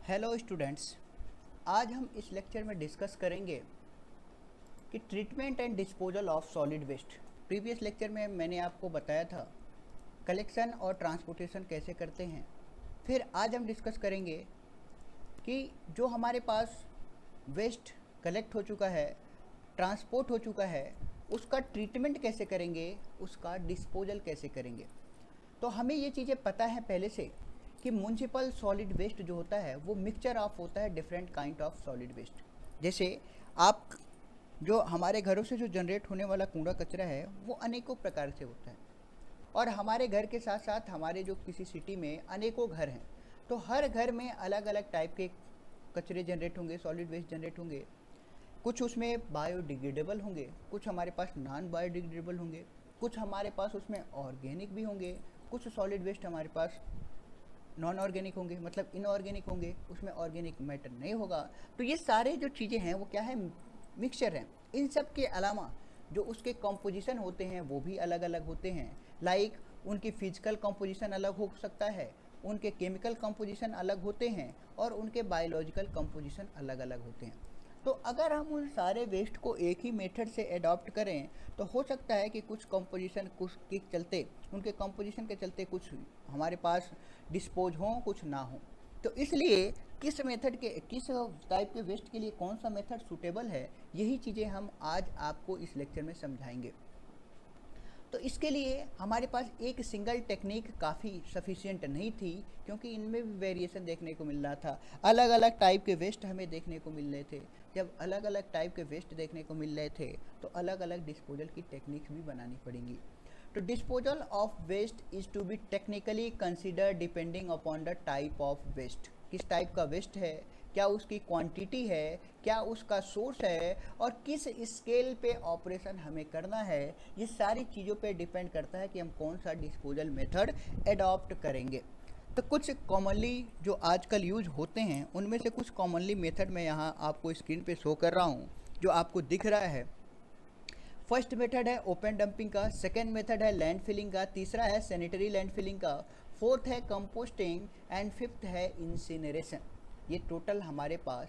Hello students, आज हम इस लेक्चर में डिस्कस करेंगे कि treatment and disposal of solid waste. Previous lecture में मैंने आपको बताया था कलेक्शन और ट्रांसपोर्टेशन कैसे करते हैं। फिर आज हम डिस्कस करेंगे कि जो हमारे पास वेस्ट कलेक्ट हो चुका है, ट्रांसपोर्ट हो चुका है, उसका ट्रीटमेंट कैसे करेंगे, उसका डिस्पोजल कैसे करेंगे। तो हमें ये चीज़ें पता है पहले से कि म्युनिसिपल सॉलिड वेस्ट जो होता है वो मिक्सचर ऑफ होता है different kind of solid waste. जैसे आप जो हमारे घरों से जो जनरेट होने वाला कूड़ा कचरा है वो अनेकों प्रकार से होता है, और हमारे घर के साथ साथ हमारे जो किसी सिटी में अनेकों घर हैं, तो हर घर में अलग अलग टाइप के कचरे जनरेट होंगे, सॉलिड वेस्ट जनरेट होंगे। कुछ उसमें बायोडिग्रेडेबल होंगे, कुछ हमारे पास नॉन बायोडिग्रेडेबल होंगे, कुछ हमारे पास उसमें ऑर्गेनिक भी होंगे, कुछ सॉलिड वेस्ट हमारे पास नॉन ऑर्गेनिक होंगे, मतलब इनऑर्गेनिक होंगे, उसमें ऑर्गेनिक मैटर नहीं होगा। तो ये सारे जो चीज़ें हैं वो क्या है, मिक्सचर हैं। इन सब के अलावा जो उसके कॉम्पोजिशन होते हैं वो भी अलग अलग होते हैं। लाइक उनकी फिजिकल कॉम्पोजिशन अलग हो सकता है, उनके केमिकल कॉम्पोजिशन अलग होते हैं, और उनके बायोलॉजिकल कॉम्पोजिशन अलग अलग होते हैं। तो अगर हम उन सारे वेस्ट को एक ही मेथड से अडॉप्ट करें तो हो सकता है कि कुछ कंपोजिशन कुछ के चलते, उनके कंपोजिशन के चलते कुछ हमारे पास डिस्पोज हों, कुछ ना हो। तो इसलिए किस मेथड के, किस टाइप के वेस्ट के लिए कौन सा मेथड सूटेबल है, यही चीज़ें हम आज आपको इस लेक्चर में समझाएंगे। तो इसके लिए हमारे पास एक सिंगल टेक्निक काफ़ी सफिशिएंट नहीं थी, क्योंकि इनमें भी वेरिएशन देखने को मिल रहा था। अलग अलग टाइप के वेस्ट हमें देखने को मिल रहे थे। जब अलग अलग टाइप के वेस्ट देखने को मिल रहे थे तो अलग अलग डिस्पोजल की टेक्निक्स भी बनानी पड़ेंगी। तो disposal of waste is to be technically consider depending upon the type of waste. किस टाइप का वेस्ट है, क्या उसकी क्वांटिटी है, क्या उसका सोर्स है, और किस स्केल पे ऑपरेशन हमें करना है, ये सारी चीज़ों पे डिपेंड करता है कि हम कौन सा डिस्पोजल मेथड एडॉप्ट करेंगे। तो कुछ कॉमनली जो आजकल यूज होते हैं उनमें से कुछ कॉमनली मेथड मैं यहाँ आपको स्क्रीन पे शो कर रहा हूँ, जो आपको दिख रहा है। फर्स्ट मेथड है ओपन डंपिंग का, सेकेंड मेथड है लैंड फिलिंग का, तीसरा है सैनिटरी लैंड फिलिंग का, फोर्थ है कंपोस्टिंग, एंड फिफ्थ है इंसिनरेशन। ये टोटल हमारे पास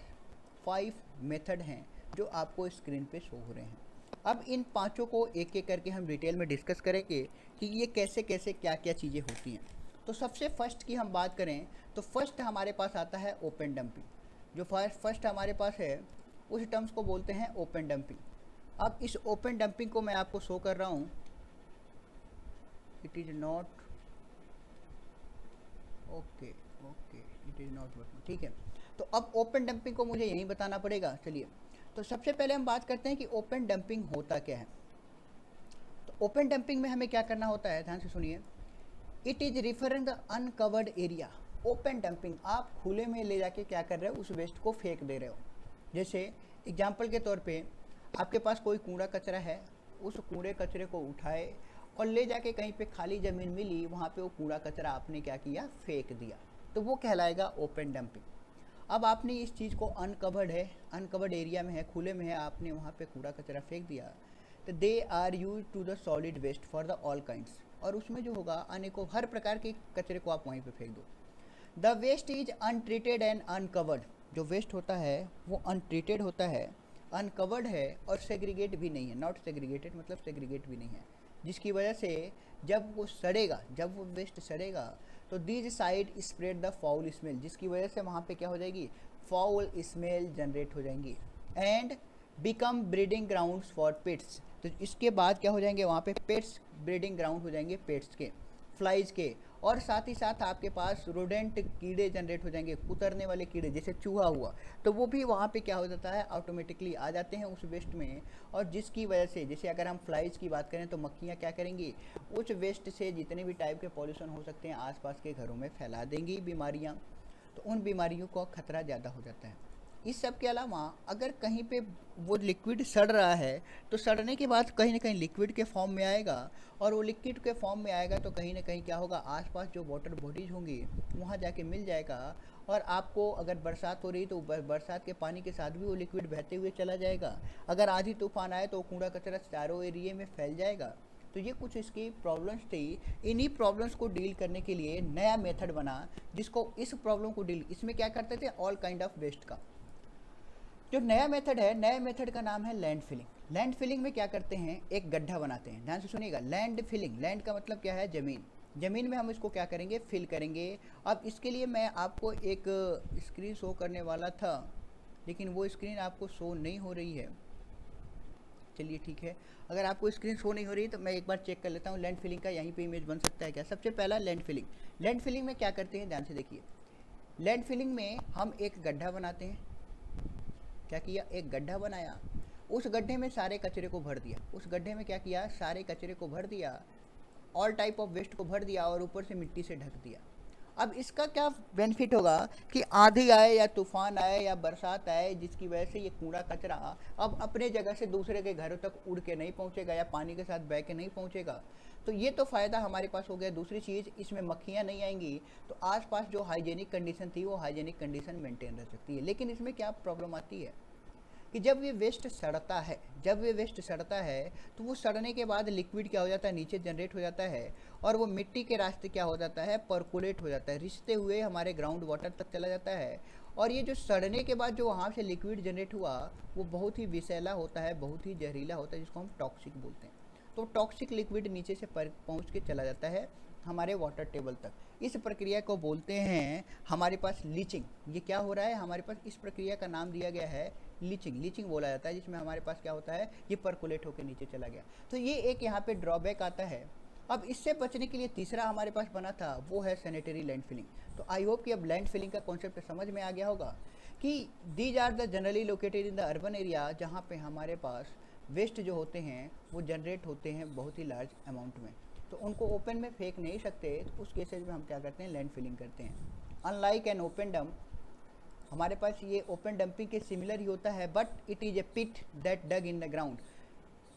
5 मेथड हैं जो आपको स्क्रीन पे शो हो रहे हैं। अब इन पांचों को एक एक करके हम डिटेल में डिस्कस करेंगे कि ये कैसे कैसे क्या क्या चीज़ें होती हैं। तो सबसे फर्स्ट की हम बात करें तो फर्स्ट हमारे पास आता है ओपन डंपिंग। जो फर्स्ट हमारे पास है उस टर्म्स को बोलते हैं ओपन डंपिंग। अब इस ओपन डंपिंग को मैं आपको शो कर रहा हूँ। It is not okay, okay it is not working, ठीक है। तो अब ओपन डंपिंग को मुझे यहीं बताना पड़ेगा। चलिए, तो सबसे पहले हम बात करते हैं कि ओपन डंपिंग होता क्या है। तो ओपन डंपिंग में हमें क्या करना होता है, ध्यान से सुनिए। It is referring the uncovered area. Open dumping, आप खुले में ले जाके क्या कर रहे हो, उस वेस्ट को फेंक दे रहे हो। जैसे एग्जाम्पल के तौर पे आपके पास कोई कूड़ा कचरा है, उस कूड़े कचरे को उठाए और ले जाके कहीं पे खाली ज़मीन मिली, वहाँ पे वो कूड़ा कचरा आपने क्या किया, फेंक दिया, तो वो कहलाएगा ओपन डंपिंग। अब आपने इस चीज़ को अनकवर्ड है, अनकवर्ड एरिया में है, खुले में है, आपने वहाँ पे कूड़ा कचरा फेंक दिया, तो they are use to the solid waste for the all kinds. और उसमें जो होगा अनेकों हर प्रकार के कचरे को आप वहीं पे फेंक दो। The waste is untreated and uncovered. जो वेस्ट होता है वो अनट्रीटेड होता है, अनकवर्ड है, और सेग्रीगेट भी नहीं है। नॉट सेग्रीगेटेड मतलब सेग्रीगेट भी नहीं है, जिसकी वजह से जब वो सड़ेगा, जब वो वेस्ट सड़ेगा तो these side spread the foul smell, जिसकी वजह से वहाँ पे क्या हो जाएगी, फाउल स्मेल जनरेट हो जाएंगी, and become breeding grounds for pets. तो इसके बाद क्या हो जाएंगे, वहाँ पे पेट्स ब्रीडिंग ग्राउंड हो जाएंगे, पेट्स के, फ्लाइज के, और साथ ही साथ आपके पास रोडेंट कीड़े जनरेट हो जाएंगे, कुतरने वाले कीड़े, जैसे चूहा हुआ, तो वो भी वहाँ पे क्या हो जाता है, ऑटोमेटिकली आ जाते हैं उस वेस्ट में। और जिसकी वजह से, जैसे अगर हम फ्लाइज की बात करें तो मक्खियाँ क्या करेंगी, उस वेस्ट से जितने भी टाइप के पॉल्यूशन हो सकते हैं आसपास के घरों में फैला देंगी बीमारियाँ, तो उन बीमारियों का खतरा ज़्यादा हो जाता है। इस सब के अलावा अगर कहीं पे वो लिक्विड सड़ रहा है तो सड़ने के बाद कहीं ना कहीं लिक्विड के फॉर्म में आएगा, और वो लिक्विड के फॉर्म में आएगा तो कहीं ना कहीं क्या होगा, आसपास जो वाटर बॉडीज होंगी वहाँ जाके मिल जाएगा, और आपको अगर बरसात हो रही तो बरसात के पानी के साथ भी वो लिक्विड बहते हुए चला जाएगा। अगर आधी तूफान आए तो कूड़ा कचरा चारों एरिए में फैल जाएगा, तो ये कुछ इसकी प्रॉब्लम्स थी। इन्हीं प्रॉब्लम्स को डील करने के लिए नया मेथड बना, जिसको इस प्रॉब्लम को डील, इसमें क्या करते थे, ऑल काइंड ऑफ वेस्ट का जो नया मेथड है, नए मेथड का नाम है लैंड फिलिंग। लैंड फिलिंग में क्या करते हैं, एक गड्ढा बनाते हैं। ध्यान से सुनिएगा, लैंड फिलिंग, लैंड का मतलब क्या है, ज़मीन। ज़मीन में हम इसको क्या करेंगे, फिल करेंगे। अब इसके लिए मैं आपको एक स्क्रीन शो करने वाला था, लेकिन वो स्क्रीन आपको शो नहीं हो रही है। चलिए ठीक है, अगर आपको स्क्रीन शो नहीं हो रही तो मैं एक बार चेक कर लेता हूँ लैंड फिलिंग का यहीं पे इमेज बन सकता है क्या। सबसे पहला लैंड फिलिंग। लैंड फिलिंग में क्या करते हैं, ध्यान से देखिए। लैंड फिलिंग में हम एक गड्ढा बनाते हैं। क्या किया, एक गड्ढा बनाया, उस गड्ढे में सारे कचरे को भर दिया। उस गड्ढे में क्या किया, सारे कचरे को भर दिया, ऑल टाइप ऑफ वेस्ट को भर दिया और ऊपर से मिट्टी से ढक दिया। अब इसका क्या बेनिफिट होगा कि आंधी आए या तूफान आए या बरसात आए, जिसकी वजह से ये कूड़ा कचरा अब अपने जगह से दूसरे के घरों तक उड़ के नहीं पहुंचेगा या पानी के साथ बह के नहीं पहुंचेगा। तो ये तो फ़ायदा हमारे पास हो गया। दूसरी चीज़, इसमें मक्खियाँ नहीं आएंगी, तो आसपास जो हाइजेनिक कंडीशन थी वो हाइजेनिक कंडीशन मेंटेन रह सकती है। लेकिन इसमें क्या प्रॉब्लम आती है कि जब ये वेस्ट सड़ता है, जब ये वेस्ट सड़ता है तो वो सड़ने के बाद लिक्विड क्या हो जाता है, नीचे जनरेट हो जाता है और वो मिट्टी के रास्ते क्या हो जाता है, पर्कुलेट हो जाता है, रिसते हुए हमारे ग्राउंड वाटर तक चला जाता है। और ये जो सड़ने के बाद जो वहाँ से लिक्विड जनरेट हुआ वो बहुत ही विषैला होता है, बहुत ही जहरीला होता है, जिसको हम टॉक्सिक बोलते हैं। तो टॉक्सिक लिक्विड नीचे से पहुँच के चला जाता है हमारे वाटर टेबल तक। इस प्रक्रिया को बोलते हैं हमारे पास लीचिंग। ये क्या हो रहा है हमारे पास, इस प्रक्रिया का नाम दिया गया है लीचिंग। लीचिंग बोला जाता है, जिसमें हमारे पास क्या होता है, ये पर्कुलेट होकर नीचे चला गया। तो ये एक यहाँ पे ड्रॉबैक आता है। अब इससे बचने के लिए तीसरा हमारे पास बना था, वो है सैनिटरी लैंड फिलिंग। तो आई होप कि अब लैंड फिलिंग का कॉन्सेप्ट समझ में आ गया होगा कि these are the generally located in the urban area, जहाँ पे हमारे पास वेस्ट जो होते हैं वो जनरेट होते हैं बहुत ही लार्ज अमाउंट में, तो उनको ओपन में फेंक नहीं सकते। तो उस केसेज में हम क्या करते हैं, लैंड फिलिंग करते हैं। अनलाइक एन ओपन डंप, हमारे पास ये ओपन डंपिंग के सिमिलर ही होता है, but it is a pit that dug in the ground.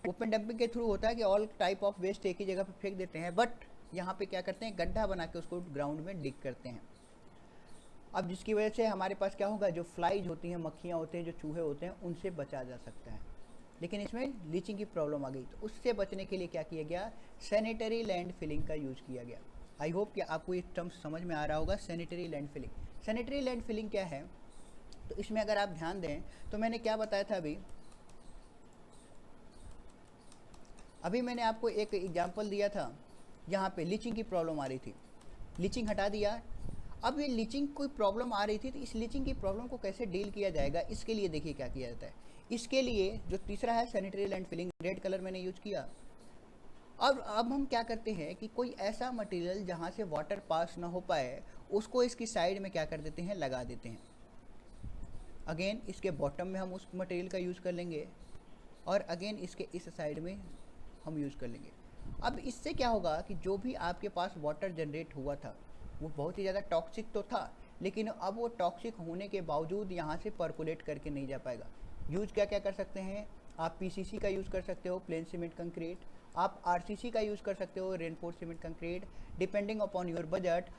Open dumping के थ्रू होता है कि ऑल टाइप ऑफ वेस्ट एक ही जगह पर फेंक देते हैं, बट यहाँ पे क्या करते हैं, गड्ढा बना के उसको ग्राउंड में डिग करते हैं। अब जिसकी वजह से हमारे पास क्या होगा, जो फ्लाइज होती हैं, मक्खियाँ होते हैं, जो चूहे होते हैं, उनसे बचा जा सकता है। लेकिन इसमें लीचिंग की प्रॉब्लम आ गई, तो उससे बचने के लिए क्या किया गया, सैनिटरी लैंड फिलिंग का यूज़ किया गया। आई होप कि आपको ये टर्म समझ में आ रहा होगा, sanitary land filling. Sanitary land filling क्या है, तो इसमें अगर आप ध्यान दें तो मैंने क्या बताया था, अभी मैंने आपको एक एग्जांपल दिया था, यहाँ पे लीचिंग की प्रॉब्लम आ रही थी, लीचिंग हटा दिया। अब ये लीचिंग कोई प्रॉब्लम आ रही थी, तो इस लीचिंग की प्रॉब्लम को कैसे डील किया जाएगा, इसके लिए देखिए क्या किया जाता है। इसके लिए जो तीसरा है sanitary land filling, red colour मैंने यूज किया। अब हम क्या करते हैं कि कोई ऐसा मटेरियल जहाँ से वाटर पास ना हो पाए, उसको इसकी साइड में क्या कर देते हैं, लगा देते हैं। अगेन इसके बॉटम में हम उस मटेरियल का यूज़ कर लेंगे और अगेन इसके इस साइड में हम यूज़ कर लेंगे। अब इससे क्या होगा कि जो भी आपके पास वाटर जनरेट हुआ था वो बहुत ही ज़्यादा टॉक्सिक तो था, लेकिन अब वो टॉक्सिक होने के बावजूद यहाँ से पर्कुलेट करके नहीं जा पाएगा। यूज़ क्या क्या कर सकते हैं, आप पीसीसी का यूज़ कर सकते हो, प्लेन सीमेंट कंक्रीट, आप आरसीसी का यूज़ कर सकते हो, reinforce cement concrete, depending upon your budget,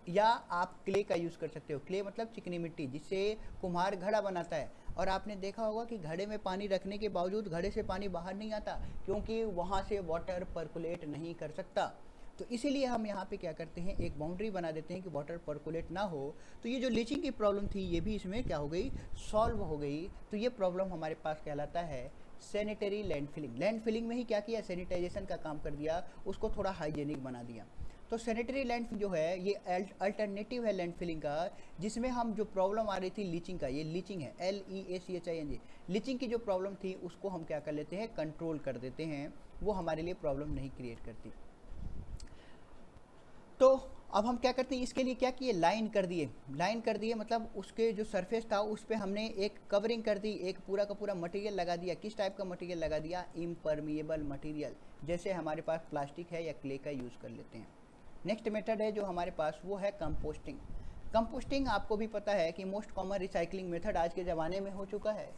या आप क्ले का यूज़ कर सकते हो। क्ले मतलब चिकनी मिट्टी, जिससे कुम्हार घड़ा बनाता है। और आपने देखा होगा कि घड़े में पानी रखने के बावजूद घड़े से पानी बाहर नहीं आता, क्योंकि वहाँ से वाटर पर्कुलेट नहीं कर सकता। तो इसीलिए हम यहाँ पे क्या करते हैं, एक बाउंड्री बना देते हैं कि वाटर पर्कुलेट ना हो। तो ये जो लीचिंग की प्रॉब्लम थी, ये भी इसमें क्या हो गई, सॉल्व हो गई। तो ये प्रॉब्लम हमारे पास कहलाता है sanitary land filling. Land filling में ही क्या किया, सैनिटाइजेशन का काम कर दिया, उसको थोड़ा हाइजेनिक बना दिया। तो सैनिटरी लैंड जो है ये अल्टरनेटिव है लैंड फिलिंग का, जिसमें हम जो प्रॉब्लम आ रही थी लीचिंग का, ये लीचिंग है, LEACHING, लीचिंग की जो प्रॉब्लम थी उसको हम क्या कर लेते हैं, कंट्रोल कर देते हैं, वो हमारे लिए प्रॉब्लम नहीं क्रिएट करती। तो अब हम क्या करते हैं, इसके लिए क्या किए, लाइन कर दिए। लाइन कर दिए मतलब उसके जो सरफेस था उस पर हमने एक कवरिंग कर दी, एक पूरा का पूरा मटेरियल लगा दिया। किस टाइप का मटेरियल लगा दिया, इम्परमिएबल मटेरियल, जैसे हमारे पास प्लास्टिक है या क्ले का यूज़ कर लेते हैं। नेक्स्ट मेथड है जो हमारे पास, वो है कंपोस्टिंग। कंपोस्टिंग आपको भी पता है कि मोस्ट कॉमन रिसाइकलिंग मेथड आज के ज़माने में हो चुका है,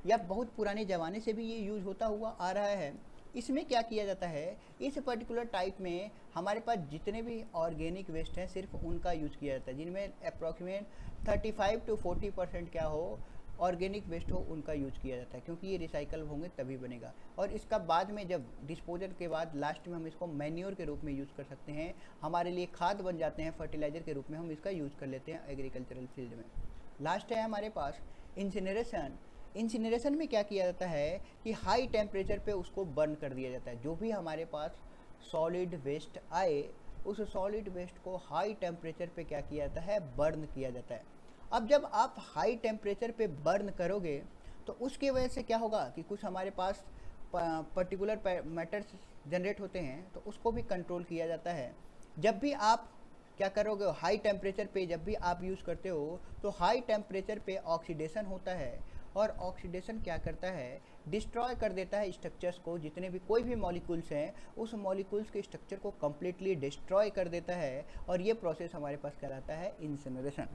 या बहुत पुराने ज़माने से भी ये यूज़ होता हुआ आ रहा है। इसमें क्या किया जाता है, इस पर्टिकुलर टाइप में हमारे पास जितने भी ऑर्गेनिक वेस्ट हैं सिर्फ उनका यूज़ किया जाता है, जिनमें अप्रॉक्सीमेट 35 to 40% क्या हो, ऑर्गेनिक वेस्ट हो उनका यूज किया जाता है, क्योंकि ये रिसाइकल होंगे तभी बनेगा। और इसका बाद में जब डिस्पोजल के बाद लास्ट में हम इसको मैन्योर के रूप में यूज़ कर सकते हैं, हमारे लिए खाद बन जाते हैं, फर्टिलाइज़र के रूप में हम इसका यूज़ कर लेते हैं एग्रीकल्चरल फील्ड में। लास्ट है हमारे पास इंसिनरेशन। इंसिनरेशन में क्या किया जाता है कि हाई टेम्परेचर पे उसको बर्न कर दिया जाता है। जो भी हमारे पास सॉलिड वेस्ट आए, उस सॉलिड वेस्ट को हाई टेम्परेचर पे क्या किया जाता है, बर्न किया जाता है। अब जब आप हाई टेम्परेचर पे बर्न करोगे तो उसकी वजह से क्या होगा कि कुछ हमारे पास पर्टिकुलर मैटर्स जनरेट होते हैं, तो उसको भी कंट्रोल किया जाता है। जब भी आप क्या करोगे, हाई टेम्परेचर पे जब भी आप यूज़ करते हो तो हाई टेम्परेचर पे ऑक्सीडेशन होता है, और ऑक्सीडेशन क्या करता है, डिस्ट्रॉय कर देता है स्ट्रक्चर्स को। जितने भी कोई भी मॉलिक्यूल्स हैं उस मॉलिक्यूल्स के स्ट्रक्चर को कम्प्लीटली डिस्ट्रॉय कर देता है, और ये प्रोसेस हमारे पास कहलाता है इंसिनरेशन।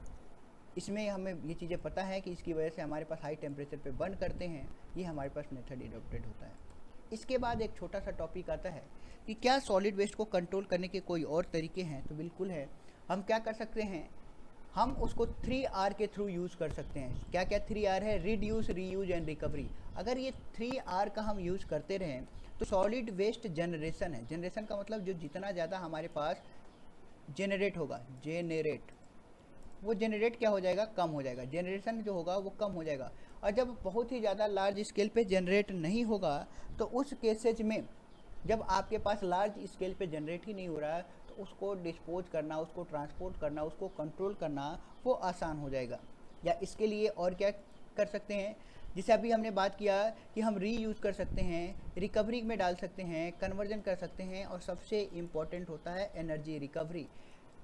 इसमें हमें ये चीज़ें पता है कि इसकी वजह से हमारे पास हाई टेम्परेचर पे बर्न करते हैं, ये हमारे पास मेथड एडॉप्टेड होता है। इसके बाद एक छोटा सा टॉपिक आता है कि क्या सॉलिड वेस्ट को कंट्रोल करने के कोई और तरीके हैं, तो बिल्कुल है। हम क्या कर सकते हैं, हम उसको 3R के थ्रू यूज़ कर सकते हैं। क्या क्या 3R है, रिड्यूस, रीयूज एंड रिकवरी। अगर ये 3R का हम यूज़ करते रहें तो सॉलिड वेस्ट जनरेशन है, जनरेशन का मतलब जो जितना ज़्यादा हमारे पास जेनरेट होगा, वो जनरेट क्या हो जाएगा, कम हो जाएगा, जनरेशन जो होगा वो कम हो जाएगा। और जब बहुत ही ज़्यादा लार्ज स्केल पे जनरेट नहीं होगा तो उस केसेज में, जब आपके पास लार्ज स्केल पे जनरेट ही नहीं हो रहा है, तो उसको डिस्पोज करना, उसको ट्रांसपोर्ट करना, उसको कंट्रोल करना वो आसान हो जाएगा। या इसके लिए और क्या कर सकते हैं, जिसे अभी हमने बात किया कि हम री यूज़ कर सकते हैं, रिकवरी में डाल सकते हैं, कन्वर्जन कर सकते हैं, और सबसे इम्पॉर्टेंट होता है एनर्जी रिकवरी,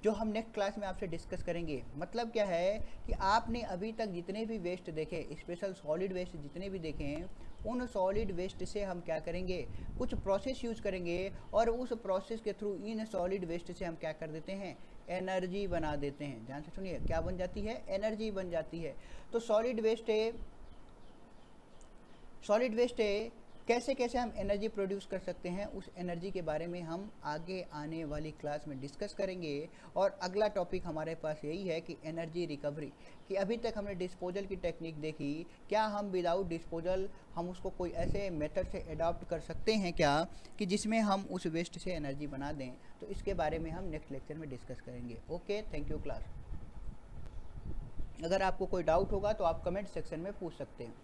जो हम नेक्स्ट क्लास में आपसे डिस्कस करेंगे। मतलब क्या है कि आपने अभी तक जितने भी वेस्ट देखे, स्पेशल सॉलिड वेस्ट जितने भी देखे हैं, उन सॉलिड वेस्ट से हम क्या करेंगे, कुछ प्रोसेस यूज करेंगे, और उस प्रोसेस के थ्रू इन सॉलिड वेस्ट से हम क्या कर देते हैं, एनर्जी बना देते हैं। ध्यान से सुनिए, क्या बन जाती है, एनर्जी बन जाती है। तो सॉलिड वेस्ट कैसे कैसे हम एनर्जी प्रोड्यूस कर सकते हैं, उस एनर्जी के बारे में हम आगे आने वाली क्लास में डिस्कस करेंगे। और अगला टॉपिक हमारे पास यही है कि एनर्जी रिकवरी, कि अभी तक हमने डिस्पोजल की टेक्निक देखी, क्या हम विदाउट डिस्पोजल हम उसको कोई ऐसे मेथड से अडॉप्ट कर सकते हैं क्या कि जिसमें हम उस वेस्ट से एनर्जी बना दें। तो इसके बारे में हम नेक्स्ट लेक्चर में डिस्कस करेंगे। Okay, thank you class. अगर आपको कोई डाउट होगा तो आप कमेंट सेक्शन में पूछ सकते हैं।